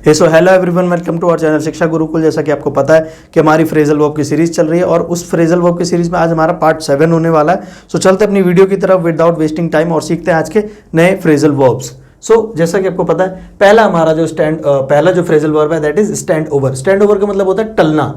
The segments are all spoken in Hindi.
So hello everyone, welcome to our channel Shiksha Gurukul. जैसा कि आपको पता है कि हमारी फ्रेजल वर्ब की सीरीज चल रही है और उस फ्रेजल वर्ब की सीरीज में आज हमारा पार्ट 7 होने वाला है। सो चलते अपनी वीडियो की तरफ विदाउट वेस्टिंग टाइम और सीखते हैं आज के नए फ्रेजल वर्ब्स। सो जैसा कि आपको पता है पहला हमारा जो पहला जो फ्रेजल वर्ब है that is stand over. Stand over का मतलब होता है टलना,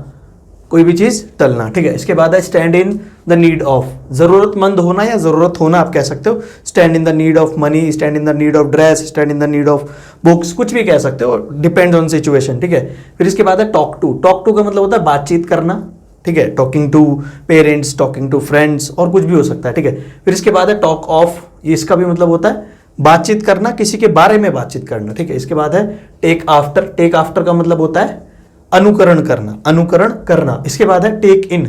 कोई भी चीज टलना, ठीक है। इसके बाद है stand in the need of, जरूरतमंद होना या जरूरत होना आप कह सकते हो। Stand in the need of money, stand in the need of dress, stand in the need of books, कुछ भी कह सकते हो, डिपेंड्स ऑन सिचुएशन, ठीक है। फिर इसके बाद है टॉक टू। टॉक टू का मतलब होता है बातचीत करना, ठीक है। Talking to parents, talking to friends और कुछ भी हो सकता है, ठीक है। फिर इसके बाद है टॉक ऑफ, इसका भी मतलब होता है बातचीत करना, किसी के बारे में बातचीत करना, ठीक है। इसके बाद है टेक आफ्टर। टेक आफ्टर का मतलब होता है अनुकरण करना, अनुकरण करना। इसके बाद है टेक इन,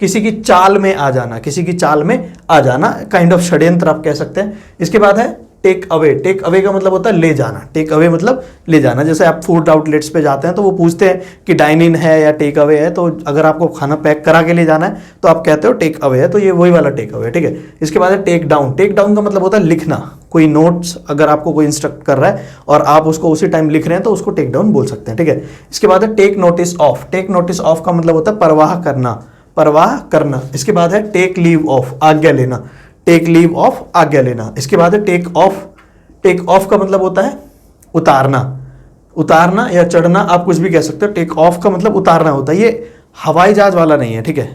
किसी की चाल में आ जाना, किसी की चाल में आ जाना, काइंड ऑफ षड्यंत्र आप कह सकते हैं। इसके बाद है टेक अवे। टेक अवे का मतलब होता है ले जाना। टेक अवे मतलब ले जाना। जैसे आप फूड आउटलेट्स पे जाते हैं तो वो पूछते हैं कि डाइन इन है या टेक अवे है, तो अगर आपको खाना पैक करा के ले जाना है तो आप कहते हो टेक अवे है, तो ये वही वाला टेक अवे, ठीक है। इसके बाद है टेक डाउन। टेक डाउन का मतलब होता है लिखना, कोई नोट्स अगर आपको कोई इंस्ट्रक्ट कर रहा है और आप उसको उसी टाइम लिख रहे हैं तो उसको टेक डाउन बोल सकते हैं, ठीक है। इसके बाद है take notice of. Take notice of का मतलब होता है परवाह करना, परवाह करना। इसके बाद है टेक लीव ऑफ, आज्ञा लेना, टेक लीव ऑफ, आज्ञा लेना। इसके बाद है टेक ऑफ। टेक ऑफ का मतलब होता है उतारना, उतारना या चढ़ना, आप कुछ भी कह सकते हो। टेक ऑफ का मतलब उतारना होता है। ये हवाई जहाज वाला नहीं है, ठीक है।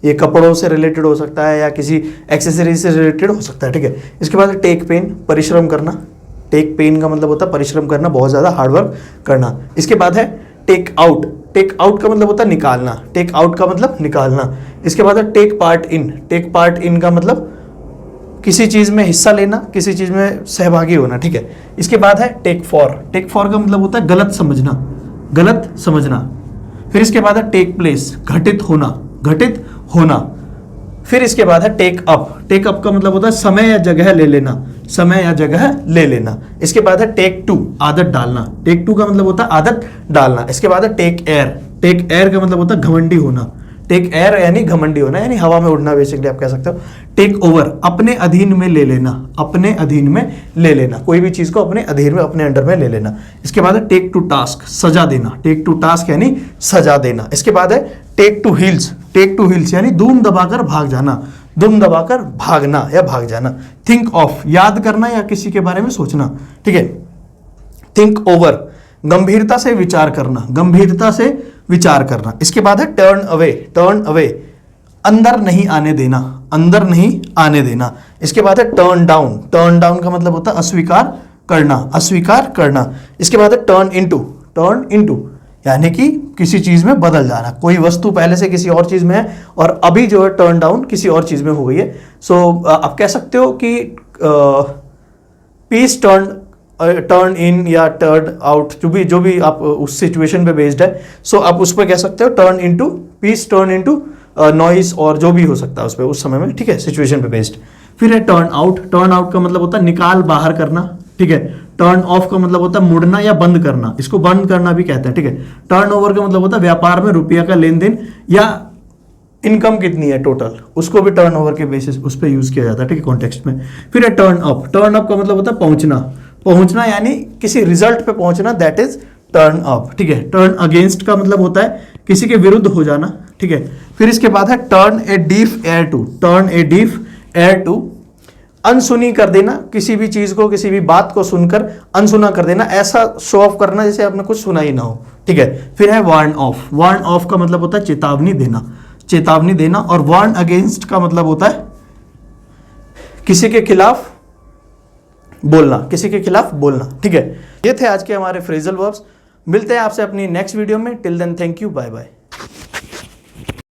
ये कपड़ों से रिलेटेड हो सकता है या किसी एक्सेसरीज से रिलेटेड हो सकता है, ठीक है। इसके बाद टेक पेन, परिश्रम करना। टेक पेन का मतलब होता है परिश्रम करना, बहुत ज़्यादा हार्डवर्क करना। इसके बाद है टेक आउट। टेक आउट का मतलब होता है निकालना, टेक आउट का मतलब निकालना। इसके बाद है take part in. Take part in का मतलब किसी चीज़ में हिस्सा लेना, किसी चीज़ में सहभागी होना, ठीक है। इसके बाद है टेक फॉर। टेक फॉर का मतलब होता है गलत समझना, गलत समझना। फिर इसके बाद है टेक प्लेस, घटित होना, घटित होना। फिर इसके बाद है टेक अप। टेक अप का मतलब होता है समय या जगह ले लेना, समय या जगह ले लेना। इसके बाद है टेक टू, आदत डालना। टेक टू का मतलब होता है आदत डालना। इसके बाद है टेक एयर। टेक एयर का मतलब होता है घमंडी होना। टेक एयर यानी घमंडी होना, यानी हवा में उड़ना, बेसिकली आप कह सकते हो। टेक ओवर, अपने अधीन में ले लेना, अपने अधीन में ले लेना, कोई भी चीज को अपने अधीन में, अपने अंडर में ले लेना। इसके बाद है टेक टू टास्क, सजा देना। टेक टू टास्क यानी सजा देना। इसके बाद है take to heels. Take to heels यानी धूम दबाकर भाग जाना, धूम दबाकर भागना या भाग जाना। थिंक ऑफ, याद करना या किसी के बारे में सोचना, ठीक है। थिंक ओवर, गंभीरता से विचार करना, गंभीरता से विचार करना। इसके बाद है टर्न अवे। टर्न अवे, अंदर नहीं आने देना, अंदर नहीं आने देना। इसके बाद है टर्न डाउन। टर्न डाउन का मतलब होता है अस्वीकार करना, अस्वीकार करना। इसके बाद है टर्न इनटू। टर्न इनटू यानी कि किसी चीज में बदल जाना, कोई वस्तु पहले से किसी और चीज में है और अभी जो है टर्न डाउन किसी और चीज में हो गई है। सो आप कह सकते हो कि पीस टर्न इन या टर्न आउट, जो भी आप उस सिचुएशन पे बेस्ड है। सो आप उस पर कह सकते हो turn into piece, turn into noise और जो भी हो सकता है उस पर उस समय में, ठीक है, सिचुएशन पे बेस्ड। फिर है टर्न आउट। टर्न आउट का मतलब होता है निकाल बाहर करना, ठीक है। टर्न ऑफ का मतलब होता है मुड़ना या बंद करना, इसको बंद करना भी कहते हैं, ठीक है। टर्न ओवर का मतलब होता है व्यापार में रुपया का लेन देन या इनकम कितनी है टोटल, उसको भी टर्न ओवर के बेसिस उस पर यूज किया जाता है, ठीक है, कॉन्टेक्स्ट में। फिर है टर्न अप। टर्न अप का मतलब होता है पहुंचना, पहुंचना यानी किसी रिजल्ट पे पहुंचना, दैट इज टर्न अप, ठीक है। टर्न अगेंस्ट का मतलब होता है किसी के विरुद्ध हो जाना, ठीक है। फिर इसके बाद है turn a deaf ear to. Turn a deaf ear to, अनसुनी कर देना, किसी भी चीज को, किसी भी बात को सुनकर अनसुना कर देना, ऐसा शो ऑफ करना जैसे आपने कुछ सुना ही ना हो, ठीक है। फिर है वार्न ऑफ। वार्न ऑफ का मतलब होता है चेतावनी देना, चेतावनी देना। और वार्न अगेंस्ट का मतलब होता है किसी के खिलाफ बोलना, किसी के खिलाफ बोलना, ठीक है। ये थे आज के हमारे फ्रेजल वर्ब्स। मिलते हैं आपसे अपनी नेक्स्ट वीडियो में। Till then thank you, bye bye.